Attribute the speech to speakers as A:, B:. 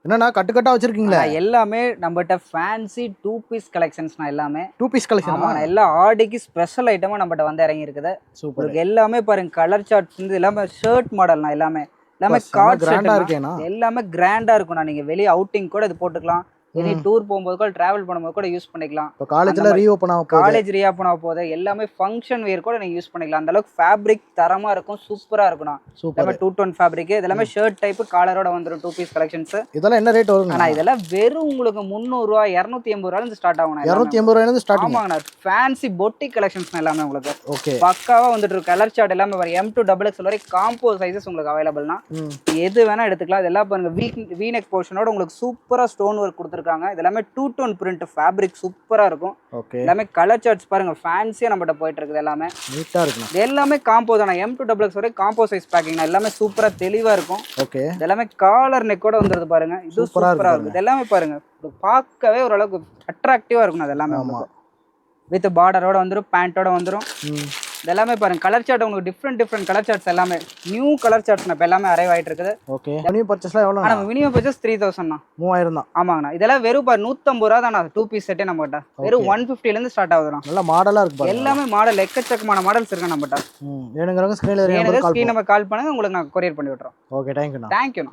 A: என்னண்ணா கட்டு கட்டா வச்சிருக்கீங்களா?
B: எல்லாமே நம்மகிட்ட ஃபேன்சி 2 பீஸ் கலெக்ஷன்ஸ்னா எல்லாமே.
A: 2 பீஸ் கலெக்ஷனா?
B: ஆமாண்ணா, எல்லா ஆடிக்கு ஸ்பெஷல் ஐட்டமா நம்மகிட்ட வந்து இறங்கி இருக்குது.
A: சூப்பர்.
B: உங்களுக்கு எல்லாமே பாருங்க, கலர் சார்ட்ஸ் இருந்து எல்லாமே ஷர்ட் மாடல்னா எல்லாமே எல்லாமே
A: செம
B: கார்ட்
A: கிராண்டா
B: ஷர்ட்
A: இருக்கேண்ணா.
B: எல்லாமே கிராண்டா இருக்கும்ண்ணா. நீங்க வெளிய அவுட்டிங் கூட இது போட்டுக்கலாம். எனி டூர் போகும்போது கூட டிராவல் பண்ணும்போது கூட யூஸ் பண்ணிக்கலாம்.
A: இப்போ காலேஜ்ல ரீஓபன் ஆக போகுது.
B: காலேஜ் ரீஓபன் ஆக போகுது. எல்லாமே ஃபங்க்ஷன் வேர் கூட நீங்க யூஸ் பண்ணிக்கலாம். அந்த அளவுக்கு ஃபேப்ரிக் தரமா இருக்கும், சூப்பரா இருக்கும்ண்ணா. எல்லாமே 2 டோன் ஃபேப்ரிக். இதெல்லாமே ஷர்ட் டைப் காலரோட வந்துரும் 2 பீஸ் கலெக்ஷன்ஸ்.
A: இதெல்லாம் என்ன ரேட் வருங்க?
B: ஆனா இதெல்லாம் வெறும் உங்களுக்கு 300 ரூபாய் 280 ரூபாயில இருந்து ஸ்டார்ட் ஆகும்ண்ணா.
A: 280 ரூபாயில இருந்து ஸ்டார்டிங்.
B: ஆமாங்கண்ணா, ஃபேன்சி பொட்டிக் கலெக்ஷன்ஸ் எல்லாமே உங்களுக்கு
A: ஓகே.
B: பக்காவா வந்துட்டு இருக்கு. கலர் சார்ட் எல்லாமே வரும். M2XXL வரை காம்போ சைஸஸ் உங்களுக்கு அவைலபிள்னா. எது வேணா எடுத்துக்கலாம். இதெல்லாம் பாருங்க, வீநெக் போர்ஷனோட உங்களுக்கு சூப்பரா ஸ்டோன் ஒர்க் கொடுத்துருக்காங்க. இதெல்லாமே 2 டோன் பிரிண்ட் ஃபேப்ரிக் சூப்பரா இருக்கும்.
A: ஓகே.
B: எல்லாமே கலர் சார்ட்ஸ் பாருங்க, ஃபேன்சியா நம்மகிட்ட போயிட்டு இருக்குது. எல்லாமே
A: நீட்டா இருக்குண்ணா.
B: இது எல்லாமே காம்போ தானே. M2XXL வரை காம்போ சைஸ் பேக்கிங்னா. எல்லாமே சூப்பரா தெளிவா இருக்கும்.
A: ஓகே.
B: இதெல்லாமே காலர் நெக்கோட வந்துருது பாருங்க. இது சூப்பரா இருக்கு. இது எல்லாமே பாருங்க, பார்க்கவே ஓரளவுக்கு அட்ராக்டிவா இருக்கும். அது எல்லாமே வித் பார்டரோட வந்துரும், பேண்டோட வந்துரும். இதெல்லாமே பாருங்க, கலர் சார்ட் உங்களுக்கு டிஃப்ரெண்ட் கலர் சார்ட்ஸ் எல்லாமே நியூ கலர் சார்ட்ஸ் இப்போ எல்லாமே அரைவ் ஆயிட்டு இருக்குது.
A: ஓகே. மினிமம் பர்ச்சேஸ்லாம் எவ்வளோ?
B: நம்ம மினிமம் பர்ச்சேஸ் 3000 தான்.
A: 3000 தான்.
B: ஆமாங்கண்ணா. இதெல்லாம் வெறும் 150 ரூபா தான். 2 பீஸ் செட்டே நம்மகிட்ட வெறும் 150 இருந்து ஸ்டார்ட் ஆகுதுண்ணா.
A: நல்ல மாடலா இருக்கு பாருங்க.
B: எல்லாமே மாடல் எக்கச்சக்கமான மாடல்ஸ் இருக்கு நம்மகிட்ட.
A: வேணுங்கிறவங்க ஸ்கிரீன்ல
B: ஸ்கிரீன் நம்பர் கால் பண்ணுங்க, உங்களுக்கு நான் கொரியர் பண்ணி விட்டுறோம்.
A: ஓகே, தேங்க்யூண்ணா.
B: தேங்க்யூண்ணா.